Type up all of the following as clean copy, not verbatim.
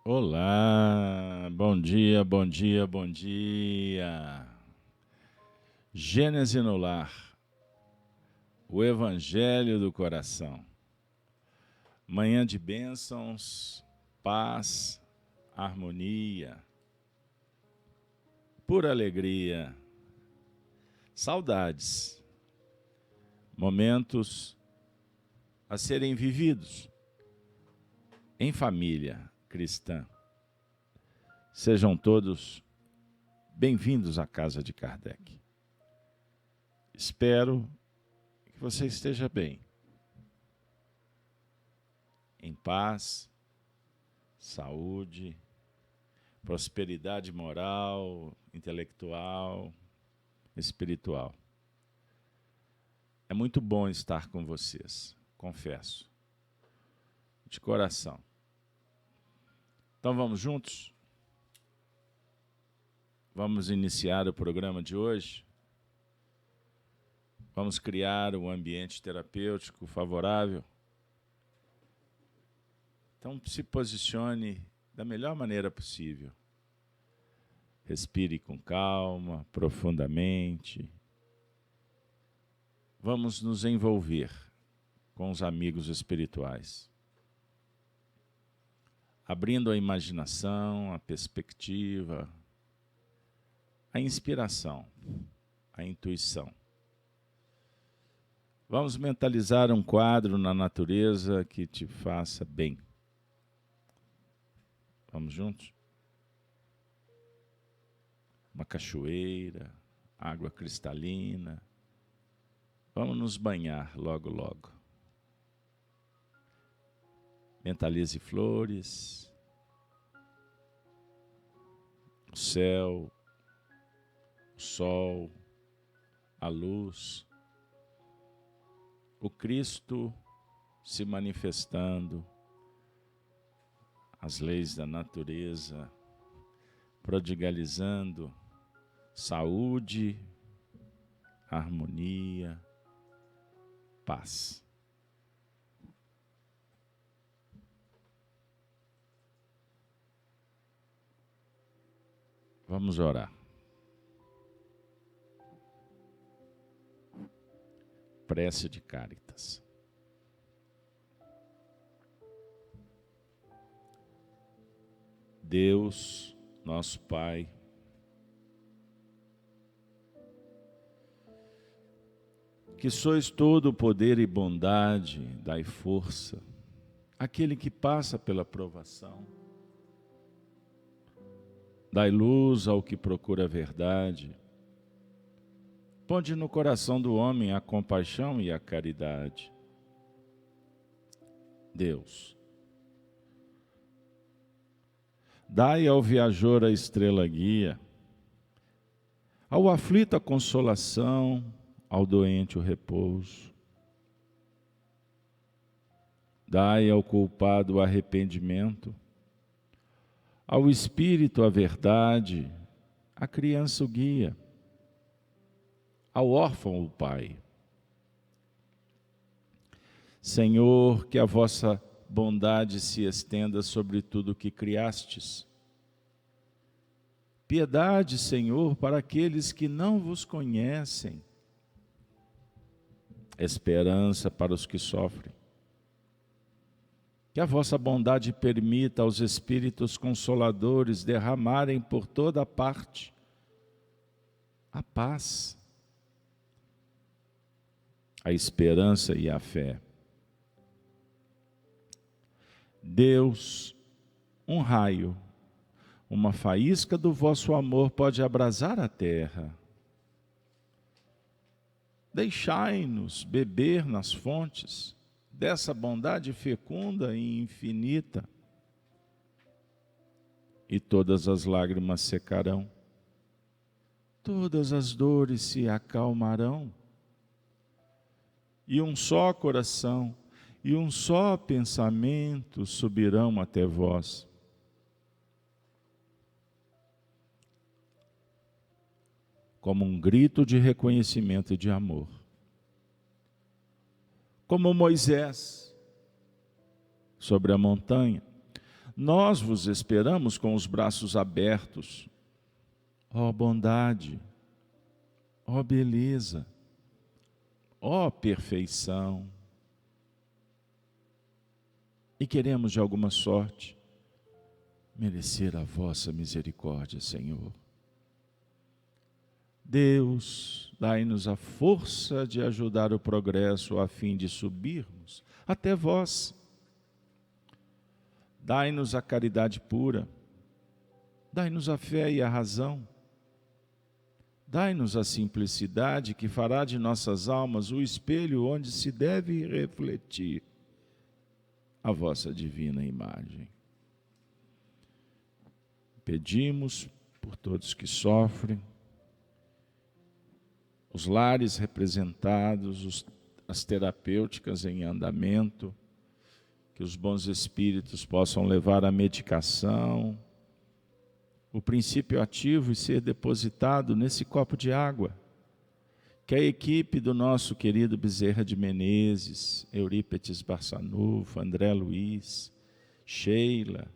Olá, bom dia, bom dia, bom dia. Gênese no Lar, o Evangelho do Coração. Manhã de bênçãos, paz, harmonia, pura alegria, saudades, momentos a serem vividos em família cristã. Sejam todos bem-vindos à casa de Kardec. Espero que você esteja bem, em paz, saúde, prosperidade moral, intelectual, espiritual. É muito bom estar com vocês, confesso, de coração. Então vamos juntos? Vamos iniciar o programa de hoje. Vamos criar um ambiente terapêutico favorável. Então se posicione da melhor maneira possível. Respire com calma, profundamente. Vamos nos envolver com os amigos espirituais, abrindo a imaginação, a perspectiva, a inspiração, a intuição. Vamos mentalizar um quadro na natureza que te faça bem. Vamos juntos? Uma cachoeira, água cristalina. Vamos nos banhar logo, logo. Mentalize flores, o céu, o sol, a luz, o Cristo se manifestando, as leis da natureza, prodigalizando saúde, harmonia, paz. Vamos orar. Prece de Cáritas. Deus, nosso Pai, que sois todo o poder e bondade, dai força àquele que passa pela provação. Dai luz ao que procura a verdade. Ponde no coração do homem a compaixão e a caridade. Deus, dai ao viajor a estrela guia, ao aflito a consolação, ao doente o repouso. Dai ao culpado o arrependimento, ao espírito a verdade, à criança o guia, ao órfão o pai. Senhor, que a vossa bondade se estenda sobre tudo o que criastes. Piedade, Senhor, para aqueles que não vos conhecem. Esperança para os que sofrem. Que a vossa bondade permita aos Espíritos Consoladores derramarem por toda parte a paz, a esperança e a fé. Deus, um raio, uma faísca do vosso amor pode abrasar a terra. Deixai-nos beber nas fontes dessa bondade fecunda e infinita, e todas as lágrimas secarão, todas as dores se acalmarão, e um só coração e um só pensamento subirão até vós. Como um grito de reconhecimento e de amor. Como Moisés, sobre a montanha, Nós vos esperamos com os braços abertos. Ó bondade, ó beleza, ó perfeição. E queremos de alguma sorte merecer a vossa misericórdia, Senhor. Deus, dai-nos a força de ajudar o progresso a fim de subirmos até vós. Dai-nos a caridade pura, dai-nos a fé e a razão. Dai-nos a simplicidade que fará de nossas almas o espelho onde se deve refletir a vossa divina imagem. Pedimos por todos que sofrem, os lares representados, as terapêuticas em andamento, que os bons espíritos possam levar a medicação, o princípio ativo e ser depositado nesse copo de água, que a equipe do nosso querido Bezerra de Menezes, Eurípetes Barçanufo, André Luiz, Sheila,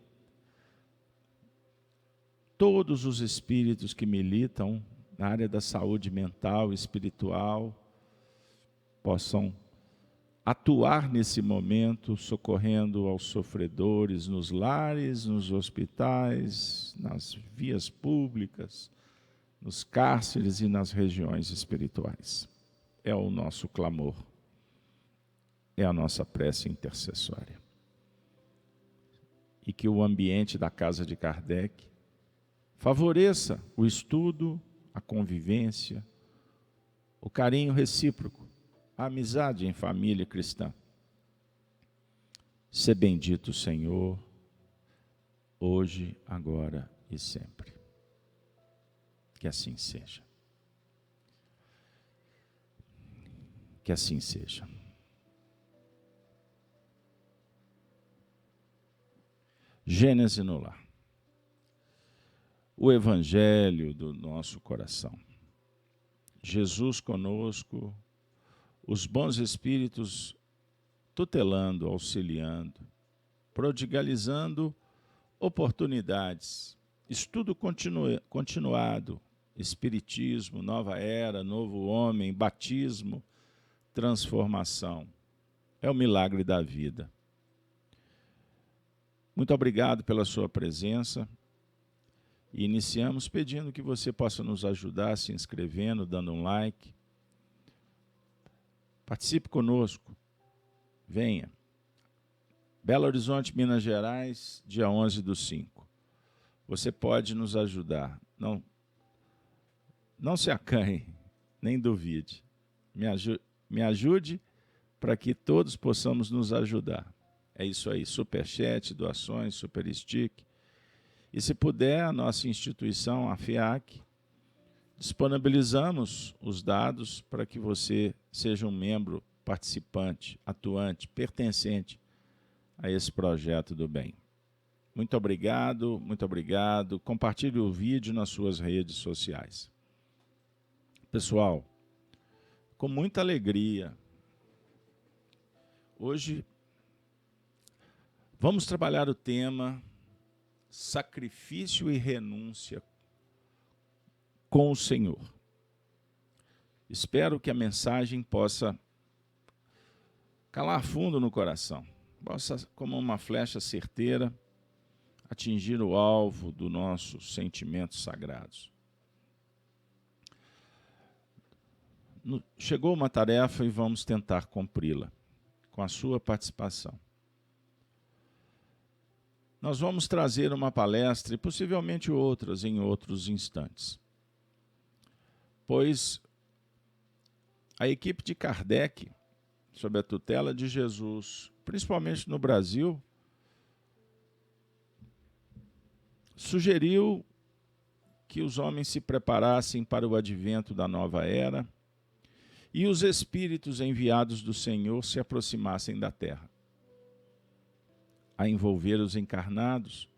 todos os espíritos que militam na área da saúde mental e espiritual, possam atuar nesse momento, socorrendo aos sofredores nos lares, nos hospitais, nas vias públicas, nos cárceres e nas regiões espirituais. É o nosso clamor, é a nossa prece intercessória. E que o ambiente da casa de Kardec favoreça o estudo, a convivência, o carinho recíproco, a amizade em família cristã. Sê bendito, Senhor, hoje, agora e sempre. Que assim seja. Que assim seja. Gênese no lar. O Evangelho do nosso coração. Jesus conosco, os bons espíritos tutelando, auxiliando, prodigalizando oportunidades, estudo continuado, espiritismo, nova era, novo homem, batismo, transformação. É o milagre da vida. Muito obrigado pela sua presença. E iniciamos pedindo que você possa nos ajudar se inscrevendo, dando um like. Participe conosco. Venha. Belo Horizonte, Minas Gerais, dia 11/5. Você pode nos ajudar. Não se acanhe, nem duvide. Me ajude para que todos possamos nos ajudar. É isso aí, superchat, doações, super stick. E se puder, a nossa instituição, a FIAC, disponibilizamos os dados para que você seja um membro participante, atuante, pertencente a esse projeto do bem. Muito obrigado, muito obrigado. Compartilhe o vídeo nas suas redes sociais. Pessoal, com muita alegria, hoje vamos trabalhar o tema sacrifício e renúncia com o Senhor. Espero que a mensagem possa calar fundo no coração, possa, como uma flecha certeira, atingir o alvo dos nossos sentimentos sagrados. Chegou uma tarefa e vamos tentar cumpri-la, com a sua participação. Nós vamos trazer uma palestra e possivelmente outras em outros instantes. Pois a equipe de Kardec, sob a tutela de Jesus, principalmente no Brasil, sugeriu que os homens se preparassem para o advento da nova era e os espíritos enviados do Senhor se aproximassem da terra, a envolver os encarnados,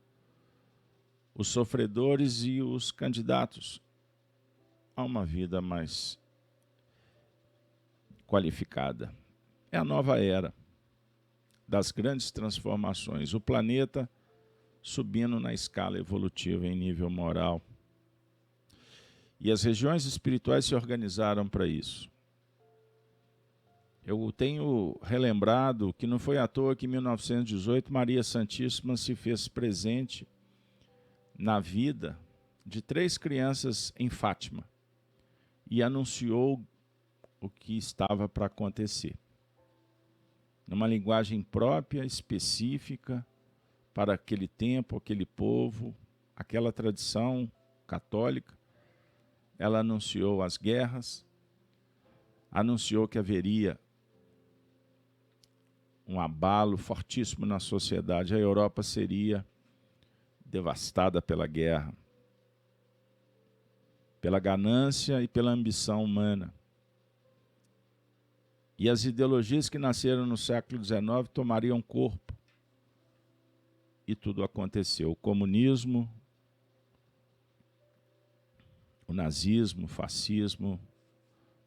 os sofredores e os candidatos a uma vida mais qualificada. É a nova era das grandes transformações. O planeta subindo na escala evolutiva em nível moral. E as regiões espirituais se organizaram para isso. Eu tenho relembrado que não foi à toa que em 1918 Maria Santíssima se fez presente na vida de 3 crianças em Fátima e anunciou o que estava para acontecer. Numa linguagem própria, específica, para aquele tempo, aquele povo, aquela tradição católica, ela anunciou as guerras, anunciou que haveria um abalo fortíssimo na sociedade, a Europa seria devastada pela guerra, pela ganância e pela ambição humana. E as ideologias que nasceram no século XIX tomariam corpo. E tudo aconteceu. O comunismo, o nazismo, o fascismo,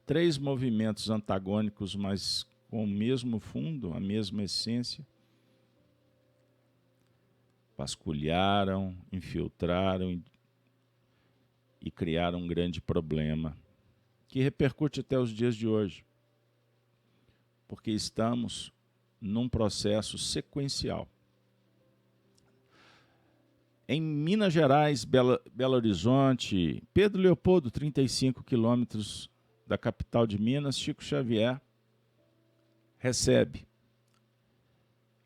3 movimentos antagônicos, mas com o mesmo fundo, a mesma essência, vasculharam, infiltraram e criaram um grande problema, que repercute até os dias de hoje, porque estamos num processo sequencial. Em Minas Gerais, Belo Horizonte, Pedro Leopoldo, 35 quilômetros da capital de Minas, Chico Xavier recebe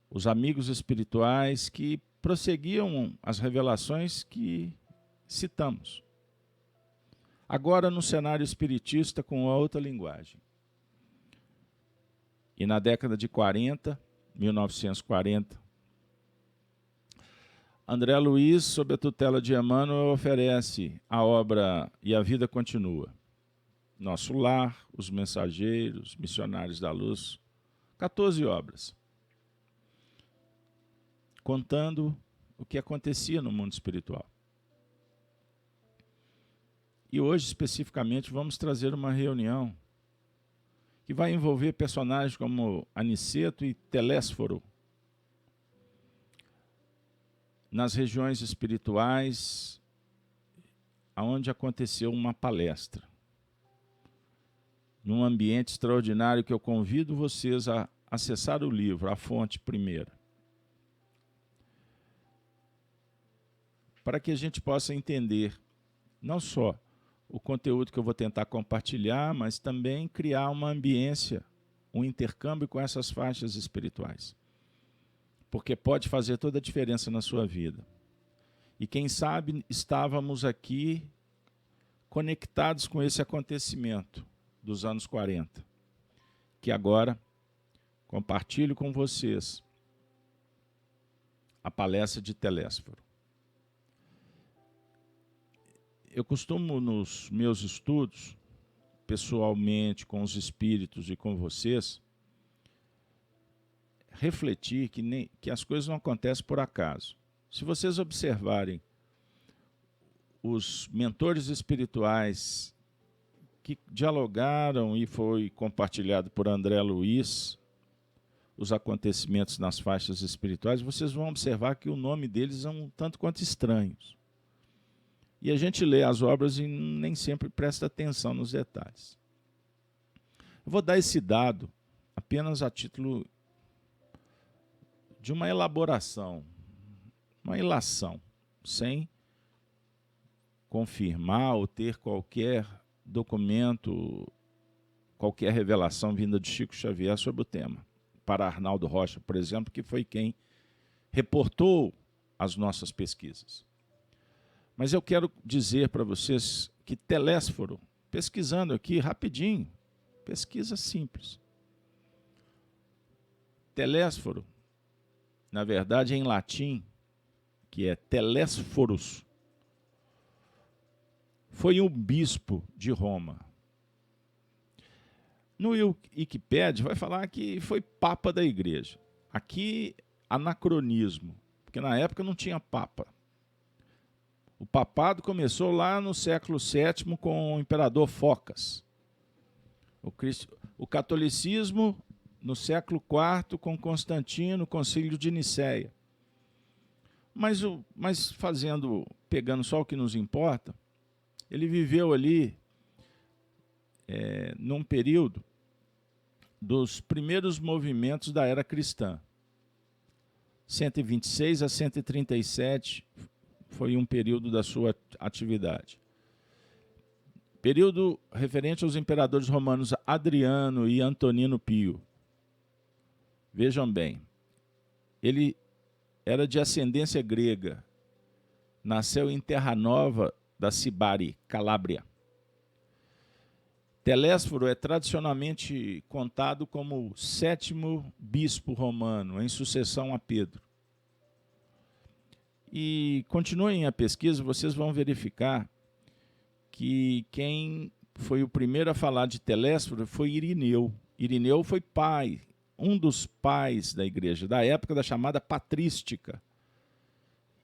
os amigos espirituais que prosseguiam as revelações que citamos. Agora no cenário espiritista com outra linguagem. E na década de 1940, André Luiz, sob a tutela de Emmanuel, oferece a obra E a Vida Continua. Nosso Lar, Os Mensageiros, Missionários da Luz, 14 obras, contando o que acontecia no mundo espiritual. E hoje, especificamente, vamos trazer uma reunião que vai envolver personagens como Aniceto e Telésforo, nas regiões espirituais, onde aconteceu uma palestra, num ambiente extraordinário que eu convido vocês a acessar o livro, a fonte primeira, para que a gente possa entender não só o conteúdo que eu vou tentar compartilhar, mas também criar uma ambiência, um intercâmbio com essas faixas espirituais. Porque pode fazer toda a diferença na sua vida. E quem sabe estávamos aqui conectados com esse acontecimento dos anos 40, que agora compartilho com vocês a palestra de Telésforo. Eu costumo, nos meus estudos, pessoalmente, com os espíritos e com vocês, refletir que as coisas não acontecem por acaso. Se vocês observarem os mentores espirituais que dialogaram e foi compartilhado por André Luiz, os acontecimentos nas faixas espirituais, vocês vão observar que o nome deles é um tanto quanto estranhos. E a gente lê as obras e nem sempre presta atenção nos detalhes. Eu vou dar esse dado apenas a título de uma elaboração, uma ilação, sem confirmar ou ter qualquer documento, qualquer revelação vinda de Chico Xavier sobre o tema. Para Arnaldo Rocha, por exemplo, que foi quem reportou as nossas pesquisas. Mas eu quero dizer para vocês que Telésforo, pesquisando aqui rapidinho, pesquisa simples. Telésforo, na verdade, em latim, que é Telésforos, foi um bispo de Roma. No Wikipédia vai falar que foi papa da igreja. Aqui, anacronismo, porque na época não tinha papa. O papado começou lá no século VII com o imperador Focas. O catolicismo no século IV com Constantino, o concílio de Nicéia. Mas pegando só o que nos importa, ele viveu ali num período dos primeiros movimentos da era cristã. 126 a 137 foi um período da sua atividade. Período referente aos imperadores romanos Adriano e Antonino Pio. Vejam bem, ele era de ascendência grega, nasceu em Terra Nova da Cibari, Calábria. Telésforo é tradicionalmente contado como o 7º bispo romano, em sucessão a Pedro. E continuem a pesquisa, vocês vão verificar que quem foi o primeiro a falar de Telésforo foi Irineu. Irineu foi pai, um dos pais da igreja, da época da chamada patrística.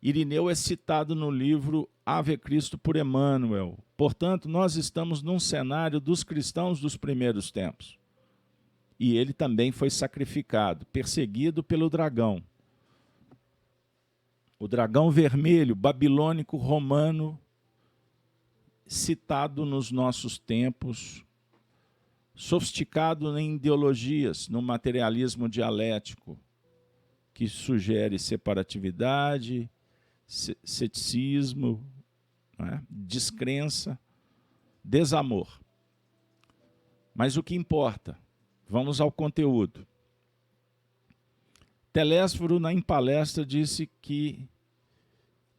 Irineu é citado no livro Ave Cristo por Emmanuel. Portanto, nós estamos num cenário dos cristãos dos primeiros tempos. E ele também foi sacrificado, perseguido pelo dragão. O dragão vermelho, babilônico, romano, citado nos nossos tempos, sofisticado em ideologias, no materialismo dialético, que sugere separatividade, ceticismo, descrença, desamor. Mas o que importa? Vamos ao conteúdo. Telésforo, em palestra, disse que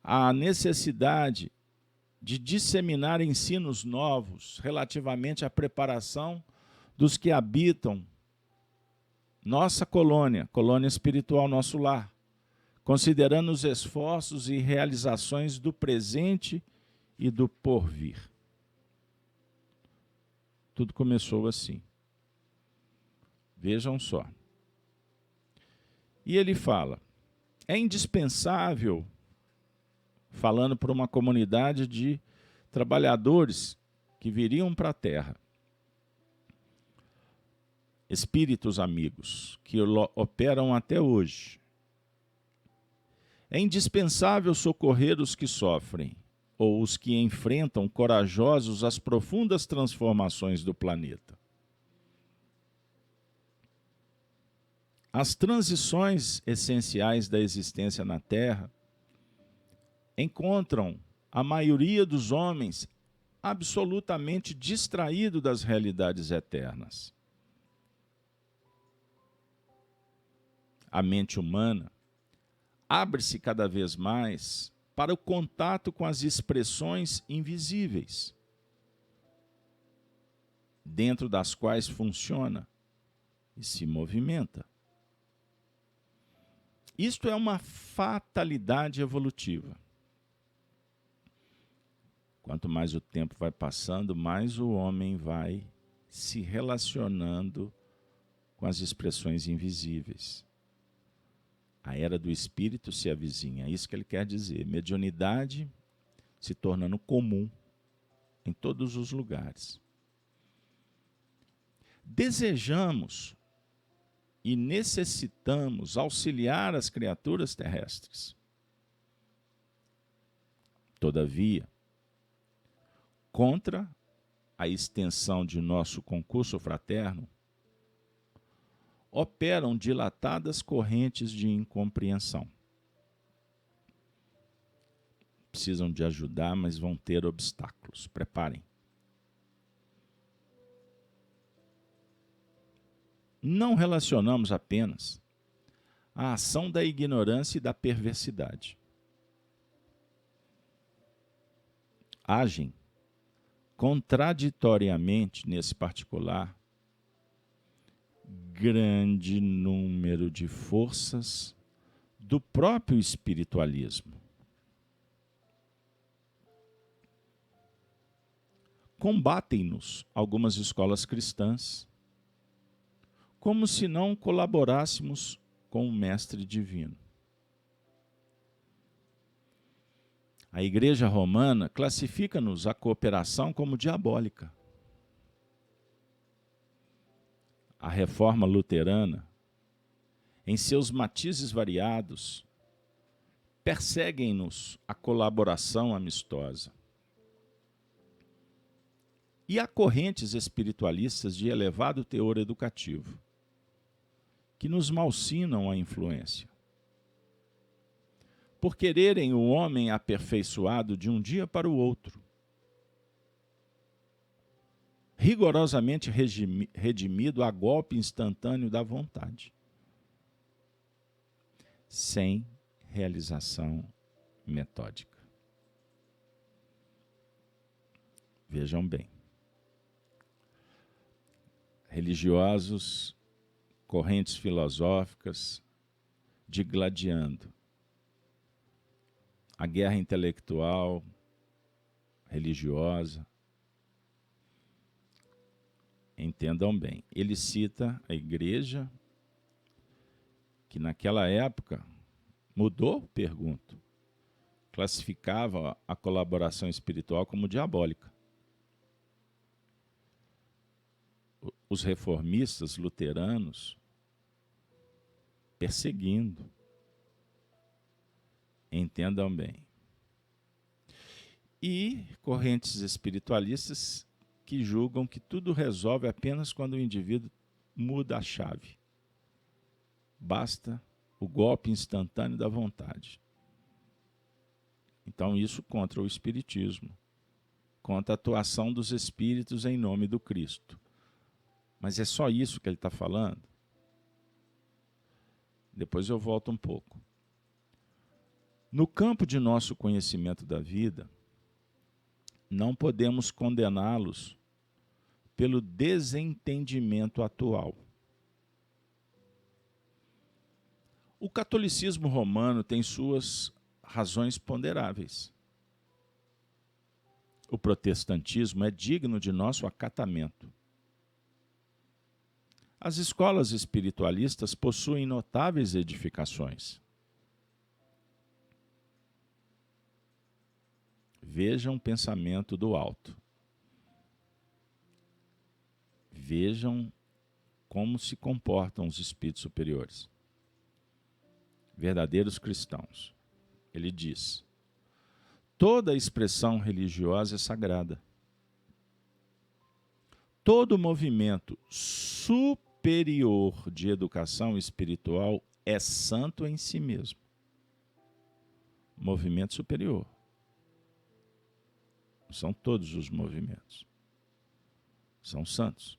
a necessidade de disseminar ensinos novos relativamente à preparação dos que habitam nossa colônia espiritual, nosso lar, considerando os esforços e realizações do presente e do porvir. Tudo começou assim. Vejam só. E ele fala, é indispensável, falando para uma comunidade de trabalhadores que viriam para a Terra, espíritos amigos, que operam até hoje. É indispensável socorrer os que sofrem, ou os que enfrentam corajosos as profundas transformações do planeta. As transições essenciais da existência na Terra encontram a maioria dos homens absolutamente distraído das realidades eternas. A mente humana abre-se cada vez mais para o contato com as expressões invisíveis, dentro das quais funciona e se movimenta. Isto é uma fatalidade evolutiva. Quanto mais o tempo vai passando, mais o homem vai se relacionando com as expressões invisíveis. A era do espírito se avizinha, é isso que ele quer dizer. Mediunidade se tornando comum em todos os lugares. Desejamos e necessitamos auxiliar as criaturas terrestres. Todavia, contra a extensão de nosso concurso fraterno, operam dilatadas correntes de incompreensão. Precisam de ajudar, mas vão ter obstáculos. Preparem. Não relacionamos apenas a ação da ignorância e da perversidade. Agem contraditoriamente, nesse particular, grande número de forças do próprio espiritualismo. Combatem-nos algumas escolas cristãs, como se não colaborássemos com o Mestre Divino. A Igreja Romana classifica-nos a cooperação como diabólica. A Reforma Luterana, em seus matizes variados, perseguem-nos a colaboração amistosa. E há correntes espiritualistas de elevado teor educativo, que nos malsinam a influência. Por quererem o homem aperfeiçoado de um dia para o outro, rigorosamente redimido a golpe instantâneo da vontade, sem realização metódica. Vejam bem. Religiosos, correntes filosóficas, digladiando a guerra intelectual, religiosa. Entendam bem, ele cita a igreja, que naquela época mudou, pergunto, classificava a colaboração espiritual como diabólica. Os reformistas luteranos perseguindo. Entendam bem. E correntes espiritualistas que julgam que tudo resolve apenas quando o indivíduo muda a chave. Basta o golpe instantâneo da vontade. Então, isso contra o espiritismo, contra a atuação dos espíritos em nome do Cristo. Mas é só isso que ele está falando? Depois eu volto um pouco. No campo de nosso conhecimento da vida, não podemos condená-los pelo desentendimento atual. O catolicismo romano tem suas razões ponderáveis. O protestantismo é digno de nosso acatamento. As escolas espiritualistas possuem notáveis edificações. Vejam o pensamento do alto. Vejam como se comportam os espíritos superiores. Verdadeiros cristãos. Ele diz: toda expressão religiosa é sagrada. Todo movimento superior de educação espiritual é santo em si mesmo. Movimento superior. São todos os movimentos. São santos.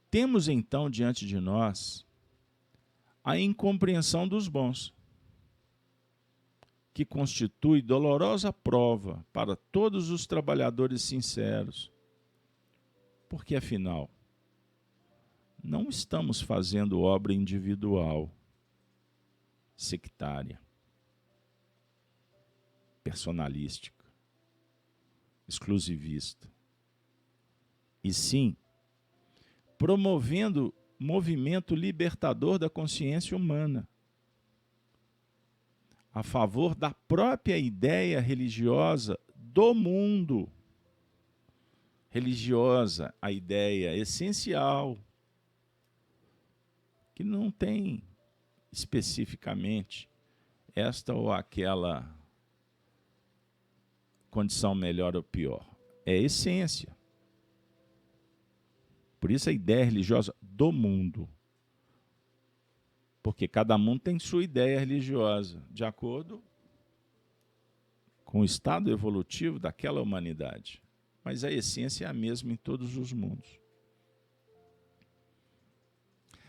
Temos então diante de nós a incompreensão dos bons, que constitui dolorosa prova para todos os trabalhadores sinceros, porque afinal, não estamos fazendo obra individual, sectária, personalística, exclusivista, e sim promovendo movimento libertador da consciência humana, a favor da própria ideia religiosa do mundo. Religiosa, a ideia essencial, que não tem especificamente esta ou aquela condição melhor ou pior. É essência. Por isso a ideia religiosa do mundo. Porque cada mundo tem sua ideia religiosa, de acordo com o estado evolutivo daquela humanidade. Mas a essência é a mesma em todos os mundos.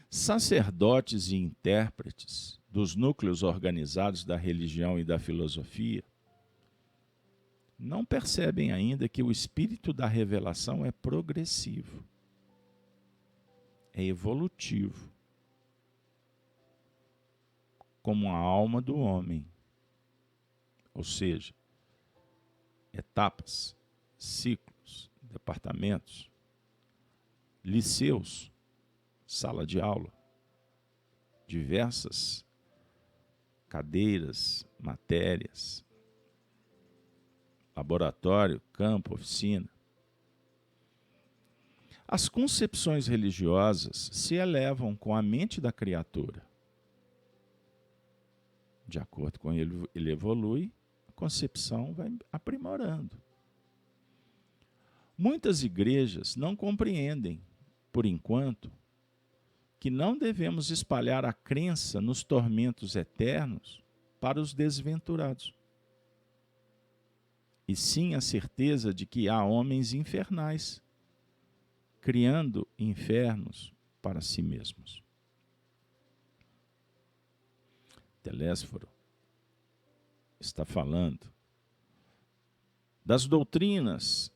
Sacerdotes e intérpretes dos núcleos organizados da religião e da filosofia não percebem ainda que o espírito da revelação é progressivo, é evolutivo, como a alma do homem, ou seja, etapas, ciclos, departamentos, liceus, sala de aula, diversas cadeiras, matérias, laboratório, campo, oficina. As concepções religiosas se elevam com a mente da criatura, De acordo com ele evolui, a concepção vai aprimorando. Muitas igrejas não compreendem, por enquanto, que não devemos espalhar a crença nos tormentos eternos para os desventurados, e sim a certeza de que há homens infernais, criando infernos para si mesmos. Telésforo está falando das doutrinas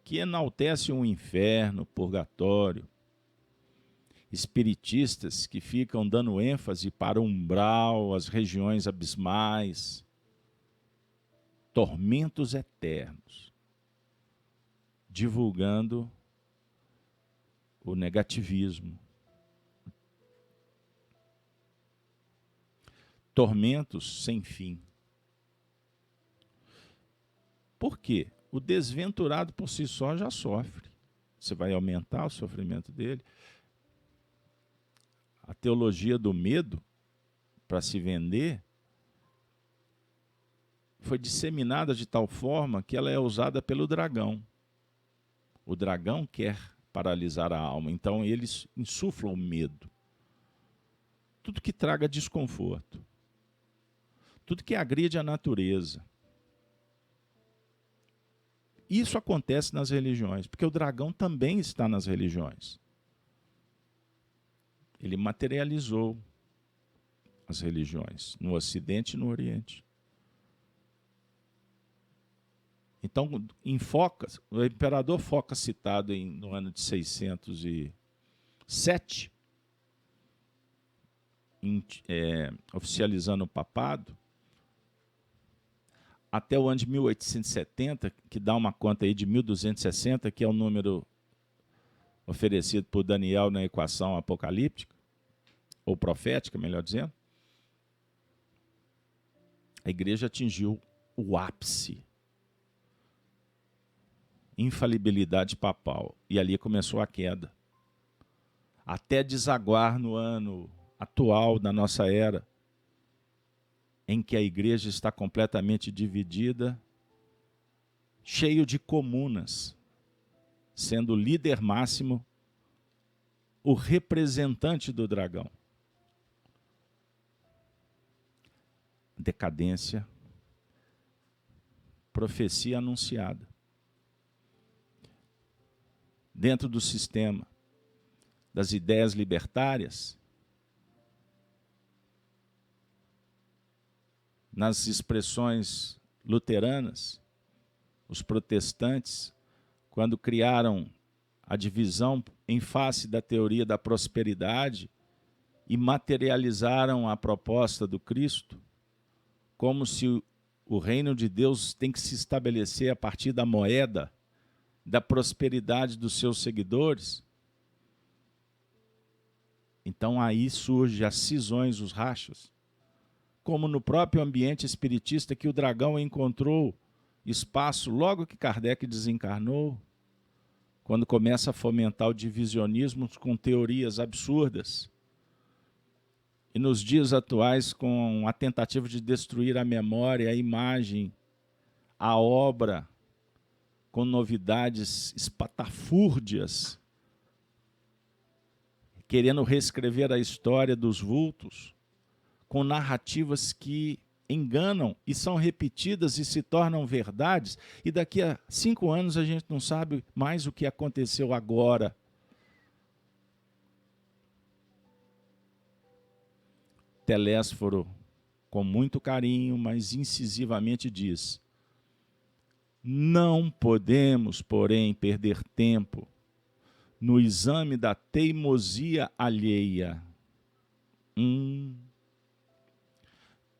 que enaltecem o inferno, o purgatório, espiritistas que ficam dando ênfase para o umbral, as regiões abismais, tormentos eternos, divulgando o negativismo. Tormentos sem fim. Por quê? O desventurado por si só já sofre. Você vai aumentar o sofrimento dele. A teologia do medo, para se vender, foi disseminada de tal forma que ela é usada pelo dragão. O dragão quer paralisar a alma, então eles insuflam o medo. Tudo que traga desconforto. Tudo que agride a natureza. Isso acontece nas religiões, porque o dragão também está nas religiões. Ele materializou as religiões, no Ocidente e no Oriente. Então, o imperador Foca, citado no ano de 607, oficializando o papado, até o ano de 1870, que dá uma conta aí de 1260, que é o número oferecido por Daniel na equação apocalíptica, ou profética, melhor dizendo, a igreja atingiu o ápice, infalibilidade papal, e ali começou a queda, até desaguar no ano atual da nossa era, em que a igreja está completamente dividida, cheio de comunas, sendo o líder máximo o representante do dragão. Decadência, profecia anunciada. Dentro do sistema das ideias libertárias, nas expressões luteranas, os protestantes, quando criaram a divisão em face da teoria da prosperidade e materializaram a proposta do Cristo, como se o reino de Deus tem que se estabelecer a partir da moeda, da prosperidade dos seus seguidores. Então aí surgem as cisões, os rachas. Como no próprio ambiente espiritista, que o dragão encontrou espaço logo que Kardec desencarnou, quando começa a fomentar o divisionismo com teorias absurdas. E nos dias atuais, com a tentativa de destruir a memória, a imagem, a obra, com novidades espatafúrdias, querendo reescrever a história dos vultos, com narrativas que enganam e são repetidas e se tornam verdades, e daqui a 5 anos a gente não sabe mais o que aconteceu agora. Telésforo, com muito carinho, mas incisivamente diz: não podemos, porém, perder tempo no exame da teimosia alheia.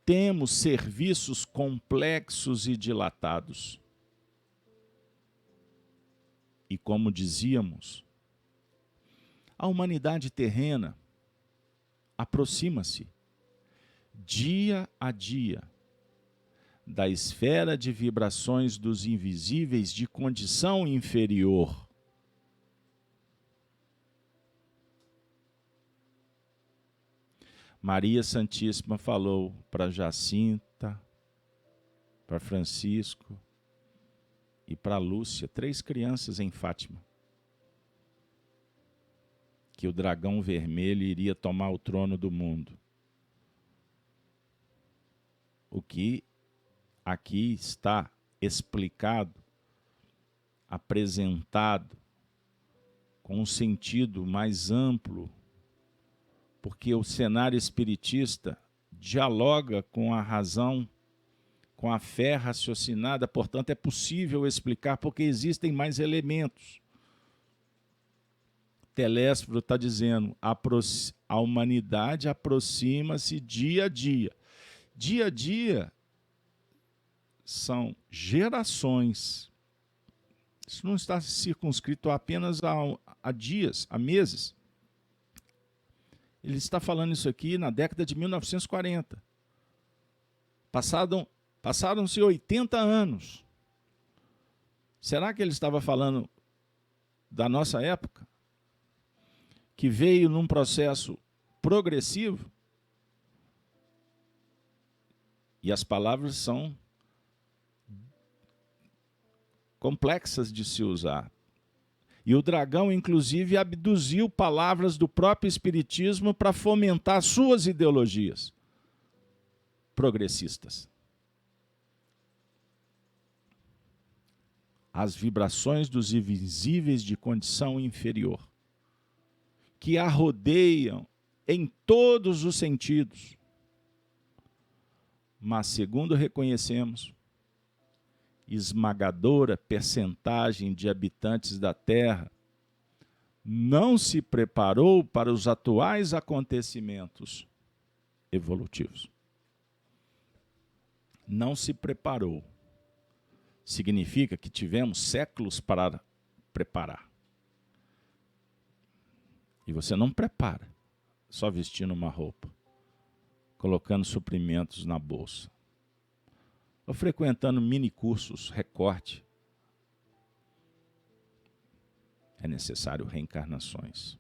Temos serviços complexos e dilatados. E como dizíamos, a humanidade terrena aproxima-se, dia a dia, da esfera de vibrações dos invisíveis de condição inferior. Maria Santíssima falou para Jacinta, para Francisco e para Lúcia, 3 crianças em Fátima, que o dragão vermelho iria tomar o trono do mundo. O que aqui está explicado, apresentado, com um sentido mais amplo, porque o cenário espiritista dialoga com a razão, com a fé raciocinada, portanto é possível explicar porque existem mais elementos. Telésforo está dizendo, a humanidade aproxima-se dia a dia. Dia a dia são gerações. Isso não está circunscrito apenas a dias, a meses. Ele está falando isso aqui na década de 1940. Passaram-se 80 anos. Será que ele estava falando da nossa época? Que veio num processo progressivo? E as palavras são complexas de se usar. E o dragão, inclusive, abduziu palavras do próprio Espiritismo para fomentar suas ideologias progressistas. As vibrações dos invisíveis de condição inferior, que a rodeiam em todos os sentidos. Mas, segundo reconhecemos, esmagadora percentagem de habitantes da Terra não se preparou para os atuais acontecimentos evolutivos. Não se preparou. Significa que tivemos séculos para preparar. E você não prepara só vestindo uma roupa, colocando suprimentos na bolsa, ou frequentando mini-cursos, recorte. É necessário reencarnações.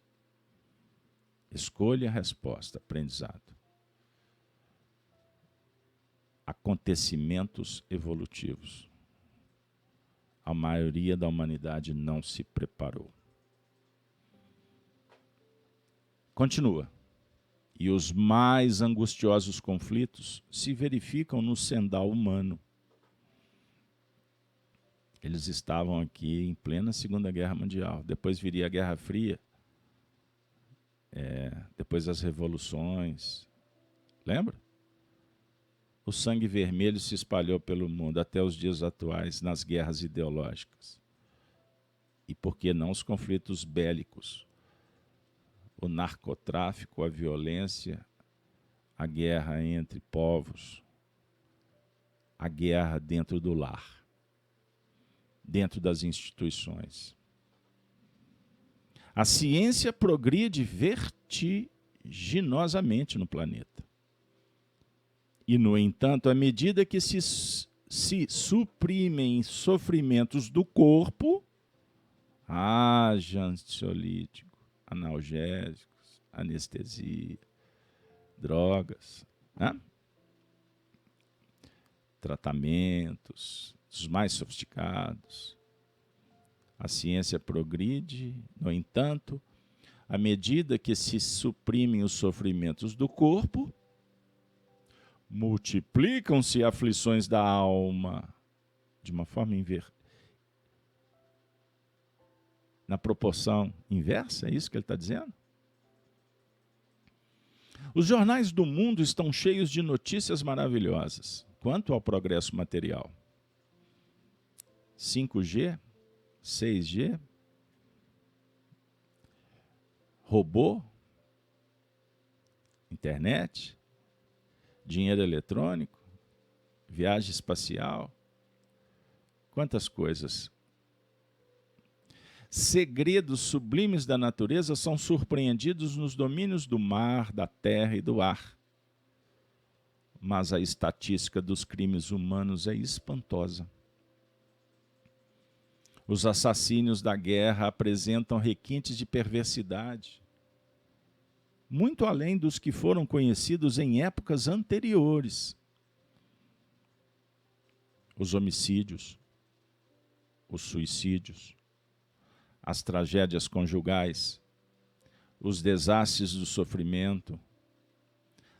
Escolha a resposta, aprendizado. Acontecimentos evolutivos. A maioria da humanidade não se preparou. Continua. E os mais angustiosos conflitos se verificam no sendal humano. Eles estavam aqui em plena Segunda Guerra Mundial. Depois viria a Guerra Fria. Depois as revoluções. Lembra? O sangue vermelho se espalhou pelo mundo até os dias atuais nas guerras ideológicas. E por que não os conflitos bélicos? O narcotráfico, a violência, a guerra entre povos, a guerra dentro do lar, dentro das instituições. A ciência progride vertiginosamente no planeta. E, no entanto, à medida que se suprimem sofrimentos do corpo, ansiolítico, analgésicos, anestesia, drogas, tratamentos, os mais sofisticados. A ciência progride, no entanto, à medida que se suprimem os sofrimentos do corpo, multiplicam-se aflições da alma, de uma forma na proporção inversa, é isso que ele está dizendo? Os jornais do mundo estão cheios de notícias maravilhosas quanto ao progresso material. 5G, 6G, robô, internet, dinheiro eletrônico, viagem espacial, quantas coisas. Segredos sublimes da natureza são surpreendidos nos domínios do mar, da terra e do ar. Mas a estatística dos crimes humanos é espantosa. Os assassínios da guerra apresentam requintes de perversidade. muito além dos que foram conhecidos em épocas anteriores. Os homicídios, os suicídios, as tragédias conjugais, os desastres do sofrimento,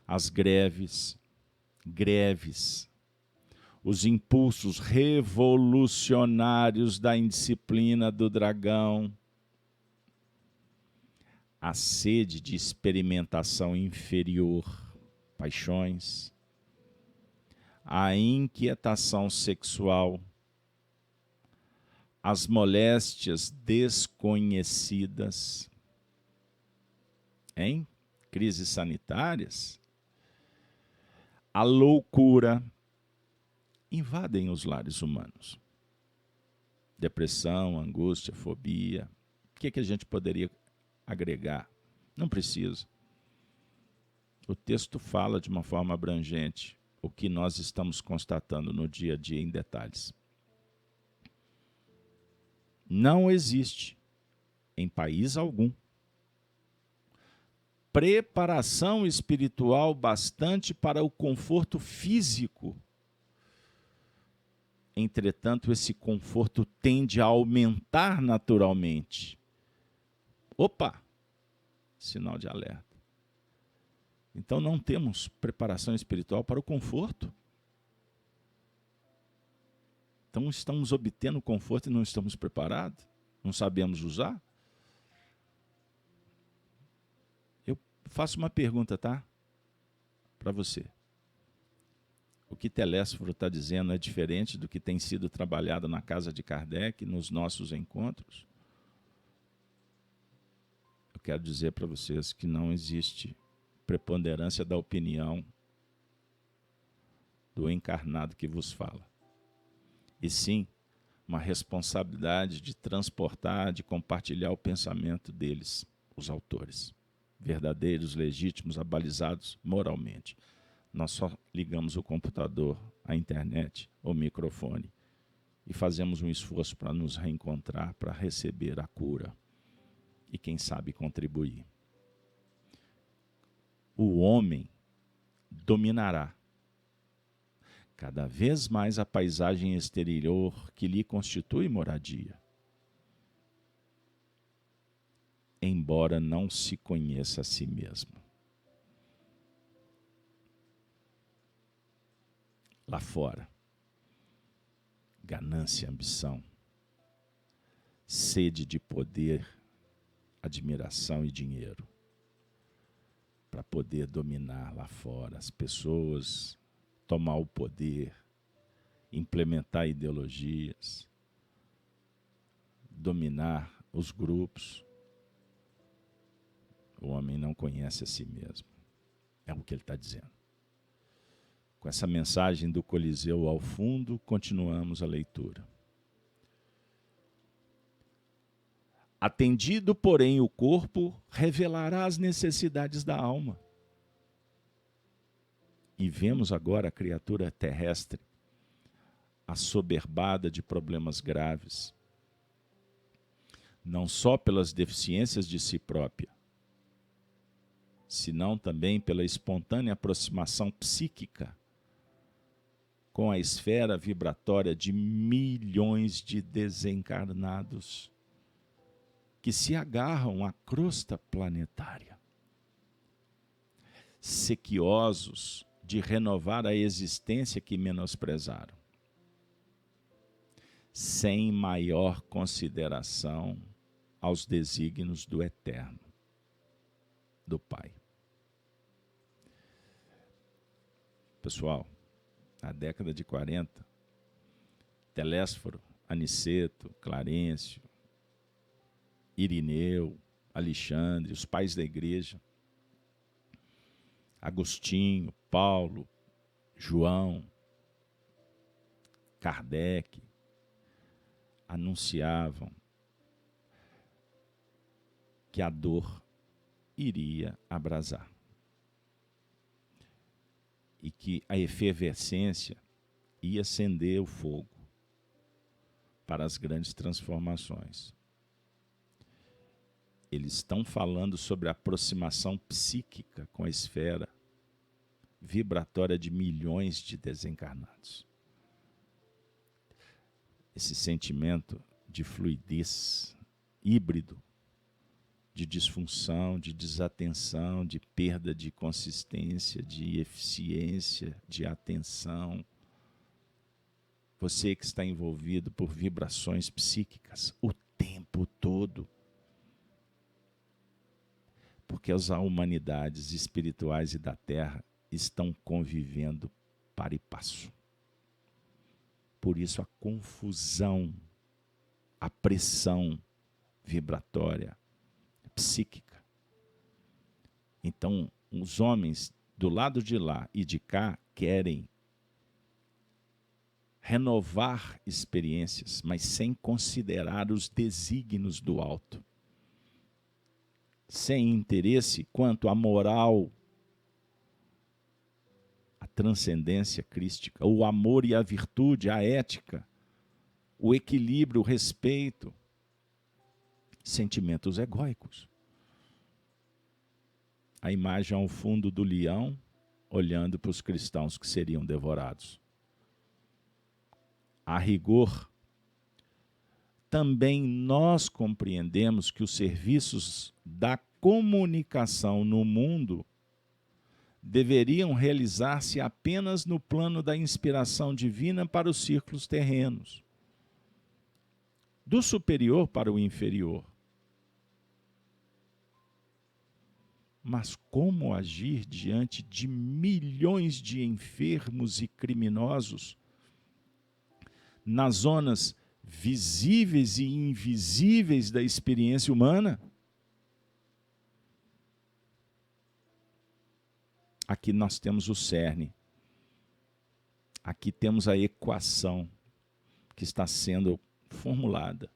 as greves, os impulsos revolucionários da indisciplina do dragão, a sede de experimentação inferior, paixões, a inquietação sexual, as moléstias desconhecidas, crises sanitárias, a loucura, invadem os lares humanos. Depressão, angústia, fobia. O que a gente poderia agregar? Não precisa. O texto fala de uma forma abrangente o que nós estamos constatando no dia a dia em detalhes. Não existe, em país algum, preparação espiritual bastante para o conforto físico. Entretanto, esse conforto tende a aumentar naturalmente. Opa! Sinal de alerta. Então não temos preparação espiritual para o conforto. Então estamos obtendo conforto e não estamos preparados? Não sabemos usar? Eu faço uma pergunta, tá? Para você. O que Telésforo está dizendo é diferente do que tem sido trabalhado na casa de Kardec, nos nossos encontros? Eu quero dizer para vocês que não existe preponderância da opinião do encarnado que vos fala. E sim, uma responsabilidade de transportar, de compartilhar o pensamento deles, os autores, verdadeiros, legítimos, abalizados moralmente. Nós só ligamos o computador, a internet, o microfone e fazemos um esforço para nos reencontrar, para receber a cura e, quem sabe, contribuir. O homem dominará cada vez mais a paisagem exterior que lhe constitui moradia, embora não se conheça a si mesmo. Lá fora, ganância, ambição, sede de poder, admiração e dinheiro, para poder dominar lá fora as pessoas, tomar o poder, implementar ideologias, dominar os grupos. O homem não conhece a si mesmo. É o que ele está dizendo. Com essa mensagem do Coliseu ao fundo, continuamos a leitura. Atendido, porém, o corpo, revelará as necessidades da alma. E vemos agora a criatura terrestre, assoberbada de problemas graves, não só pelas deficiências de si própria, senão também pela espontânea aproximação psíquica com a esfera vibratória de milhões de desencarnados que se agarram à crosta planetária, sequiosos de renovar a existência que menosprezaram, sem maior consideração aos desígnios do Eterno, do Pai. Pessoal, na década de 40, Telésforo, Aniceto, Clarencio, Irineu, Alexandre, os pais da igreja, Agostinho, Paulo, João, Kardec, anunciavam que a dor iria abrasar e que a efervescência ia acender o fogo para as grandes transformações. Eles estão falando sobre a aproximação psíquica com a esfera vibratória de milhões de desencarnados. Esse sentimento de fluidez híbrido, de disfunção, de desatenção, de perda de consistência, de eficiência, de atenção. Você que está envolvido por vibrações psíquicas o tempo todo. Porque as humanidades espirituais e da Terra estão convivendo para e passo. Por isso a confusão, a pressão vibratória, psíquica. Então, os homens do lado de lá e de cá querem renovar experiências, mas sem considerar os desígnios do alto. Sem interesse quanto à moral, a transcendência crística, o amor e a virtude, a ética, o equilíbrio, o respeito, sentimentos egóicos. A imagem ao fundo do leão, olhando para os cristãos que seriam devorados. A rigor, também nós compreendemos que os serviços da comunicação no mundo deveriam realizar-se apenas no plano da inspiração divina para os círculos terrenos, do superior para o inferior. Mas como agir diante de milhões de enfermos e criminosos nas zonas visíveis e invisíveis da experiência humana? Aqui nós temos o cerne. Aqui temos a equação que está sendo formulada.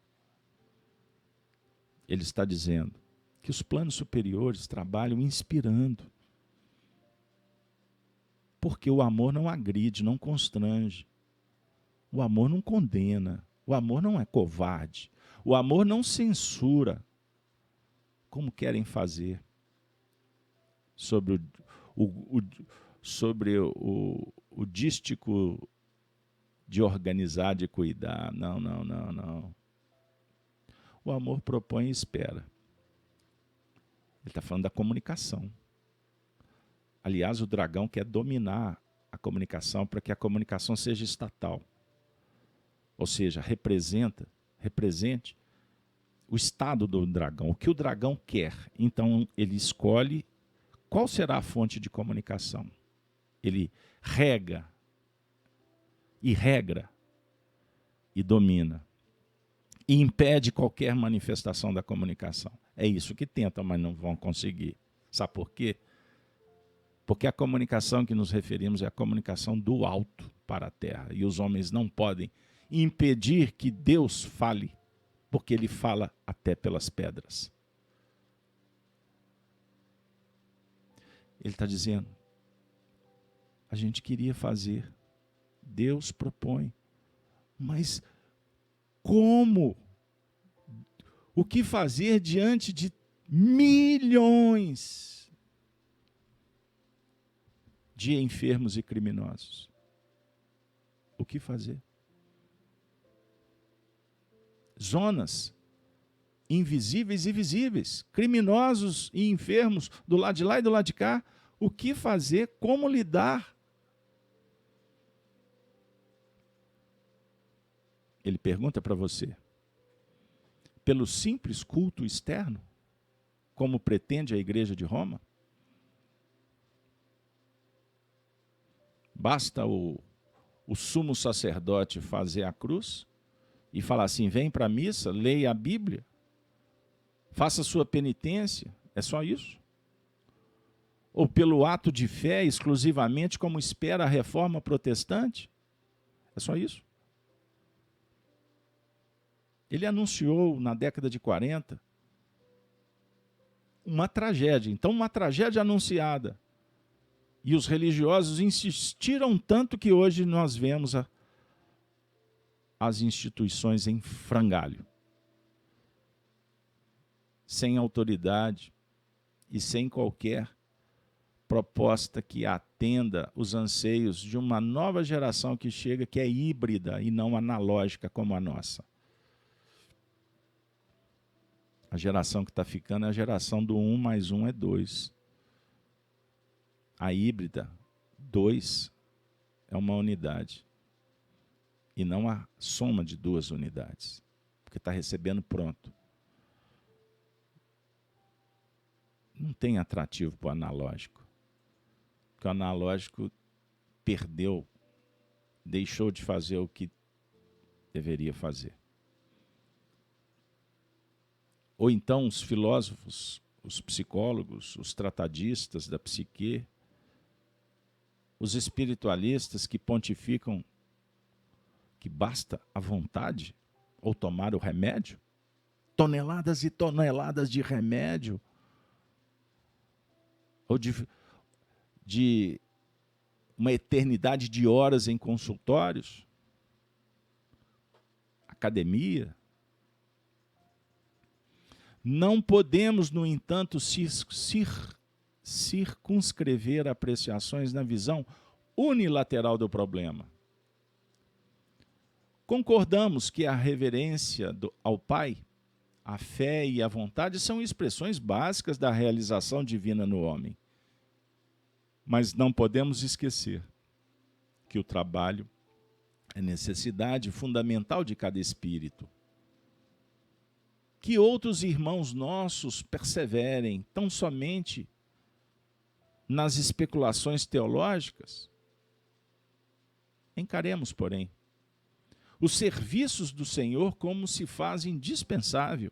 Ele está dizendo que os planos superiores trabalham inspirando. Porque o amor não agride, não constrange. O amor não condena. O amor não é covarde. O amor não censura, como querem fazer sobre o dístico de organizar, de cuidar. Não, não, não, não. O amor propõe e espera. Ele está falando da comunicação. Aliás, o dragão quer dominar a comunicação para que a comunicação seja estatal. Ou seja, represente o estado do dragão, o que o dragão quer. Então, ele escolhe qual será a fonte de comunicação. Ele rega e regra e domina. E impede qualquer manifestação da comunicação. É isso que tentam, mas não vão conseguir. Sabe por quê? Porque a comunicação que nos referimos é a comunicação do alto para a terra. E os homens não podem impedir que Deus fale, porque Ele fala até pelas pedras. Ele está dizendo, a gente queria fazer, Deus propõe, mas como? O que fazer diante de milhões de enfermos e criminosos? O que fazer? Zonas invisíveis e visíveis, criminosos e enfermos do lado de lá e do lado de cá. O que fazer? Como lidar? Ele pergunta para você, pelo simples culto externo, como pretende a Igreja de Roma? Basta o sumo sacerdote fazer a cruz e falar assim, vem para a missa, leia a Bíblia, faça sua penitência, é só isso? Ou pelo ato de fé exclusivamente, como espera a reforma protestante? É só isso? Ele anunciou na década de 40 uma tragédia, então uma tragédia anunciada. E os religiosos insistiram tanto que hoje nós vemos as instituições em frangalho. sem autoridade e sem qualquer proposta que atenda os anseios de uma nova geração que chega, que é híbrida e não analógica como a nossa. A geração que está ficando é a geração do 1 mais 1 é 2. A híbrida, 2 é uma unidade. E não a soma de 2 unidades. Porque está recebendo pronto. Não tem atrativo para o analógico. Porque o analógico perdeu, deixou de fazer o que deveria fazer. Ou então os filósofos, os psicólogos, os tratadistas da psique, os espiritualistas que pontificam que basta a vontade ou tomar o remédio, toneladas e toneladas de remédio, ou de uma eternidade de horas em consultórios, academia. Não podemos, no entanto, circunscrever apreciações na visão unilateral do problema. Concordamos que a reverência ao Pai, a fé e a vontade são expressões básicas da realização divina no homem. Mas não podemos esquecer que o trabalho é necessidade fundamental de cada espírito. Que outros irmãos nossos perseverem tão somente nas especulações teológicas? Encaremos, porém, os serviços do Senhor como se faz indispensável.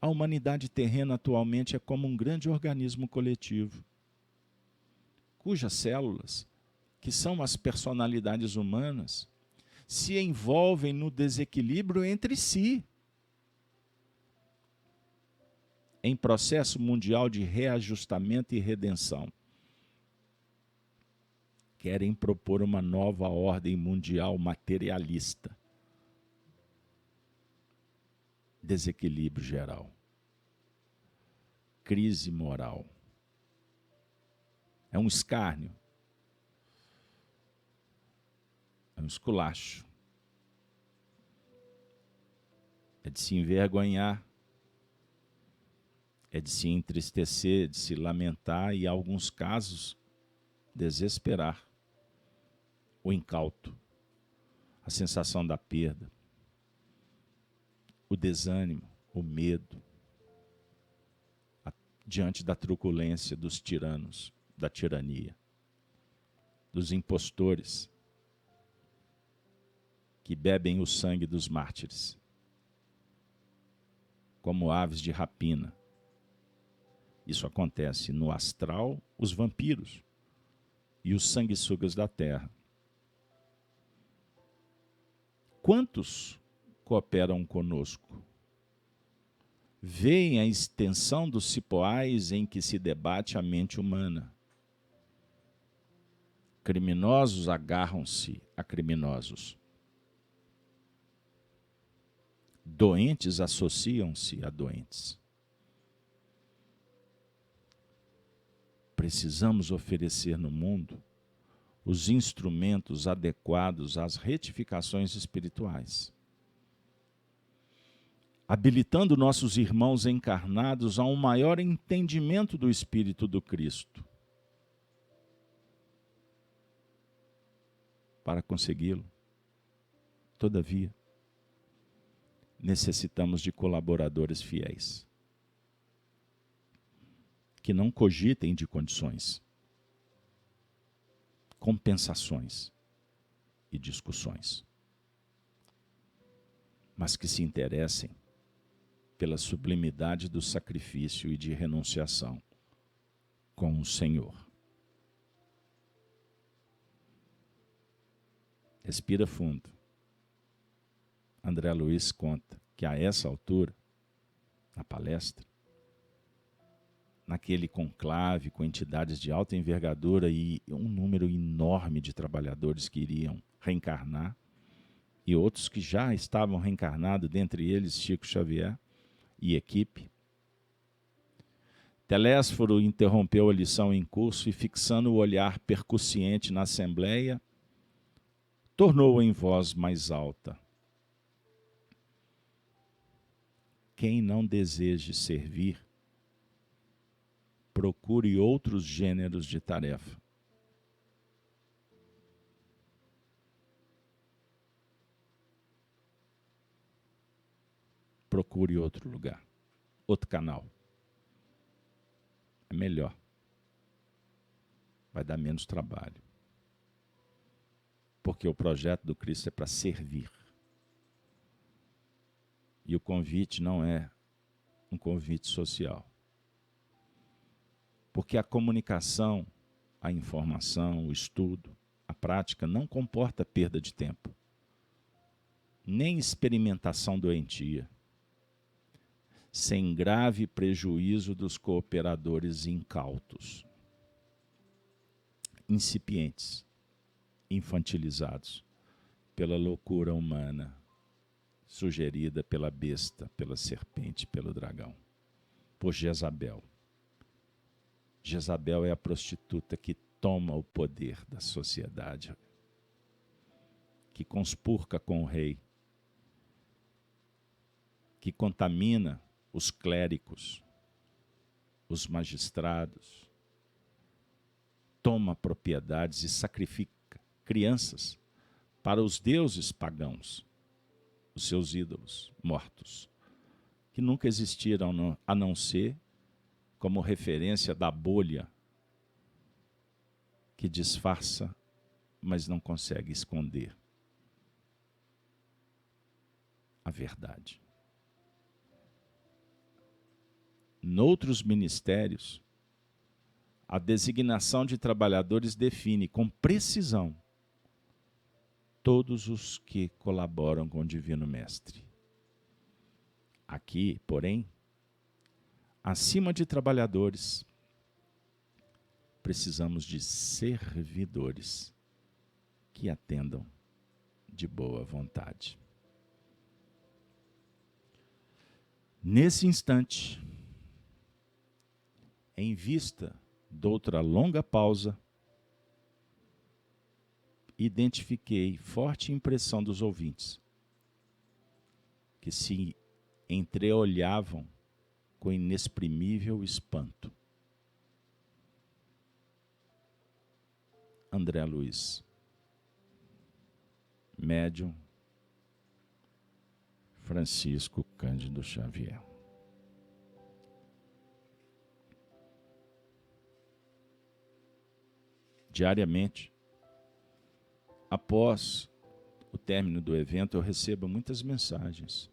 A humanidade terrena atualmente é como um grande organismo coletivo, cujas células, que são as personalidades humanas, se envolvem no desequilíbrio entre si, em processo mundial de reajustamento e redenção. Querem propor uma nova ordem mundial materialista. Desequilíbrio geral. Crise moral. É um escárnio. É um esculacho. É de se envergonhar. É de se entristecer, de se lamentar e, em alguns casos, desesperar. O incauto, a sensação da perda, o desânimo, o medo, diante da truculência dos tiranos, da tirania, dos impostores que bebem o sangue dos mártires, como aves de rapina. Isso acontece no astral, os vampiros e os sanguessugas da terra. Quantos cooperam conosco? Veem a extensão dos cipoais em que se debate a mente humana. Criminosos agarram-se a criminosos. Doentes associam-se a doentes. Precisamos oferecer no mundo os instrumentos adequados às retificações espirituais, habilitando nossos irmãos encarnados a um maior entendimento do Espírito do Cristo. Para consegui-lo, todavia, necessitamos de colaboradores fiéis, que não cogitem de condições, compensações e discussões, mas que se interessem pela sublimidade do sacrifício e de renunciação com o Senhor. Respira fundo. André Luiz conta que a essa altura, na palestra, naquele conclave com entidades de alta envergadura e um número enorme de trabalhadores que iriam reencarnar, e outros que já estavam reencarnados, dentre eles Chico Xavier e equipe. Telésforo interrompeu a lição em curso e, fixando o olhar percussiente na assembleia, tornou em voz mais alta: quem não deseje servir, procure outros gêneros de tarefa. Procure outro lugar, outro canal. É melhor. Vai dar menos trabalho. Porque o projeto do Cristo é para servir. E o convite não é um convite social. Porque a comunicação, a informação, o estudo, a prática não comporta perda de tempo, nem experimentação doentia, sem grave prejuízo dos cooperadores incautos, incipientes, infantilizados pela loucura humana, sugerida pela besta, pela serpente, pelo dragão, por Jezabel. Jezabel é a prostituta que toma o poder da sociedade, que conspurca com o rei, que contamina os clérigos, os magistrados, toma propriedades e sacrifica crianças para os deuses pagãos, os seus ídolos mortos, que nunca existiram a não ser como referência da bolha que disfarça, mas não consegue esconder a verdade. Noutros ministérios, a designação de trabalhadores define com precisão todos os que colaboram com o Divino Mestre. Aqui, porém, acima de trabalhadores, precisamos de servidores que atendam de boa vontade. Nesse instante, em vista de outra longa pausa, identifiquei forte impressão dos ouvintes, que se entreolhavam com inexprimível espanto. André Luiz, médium Francisco Cândido Xavier. Diariamente, após o término do evento, eu recebo muitas mensagens.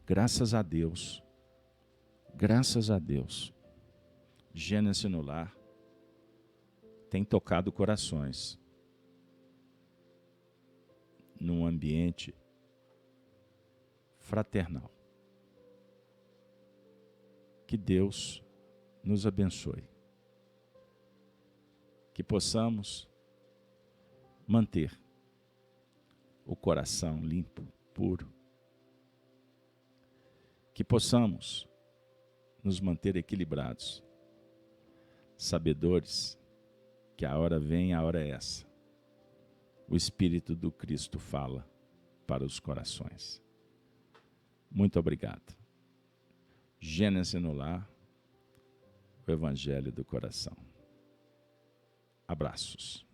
Graças a Deus, Gênesis no Lar tem tocado corações num ambiente fraternal. Que Deus nos abençoe. Que possamos manter o coração limpo, puro. Que possamos nos manter equilibrados, sabedores que a hora vem, a hora é essa. O Espírito do Cristo fala para os corações. Muito obrigado. Gênesis no Lar, o Evangelho do Coração. Abraços.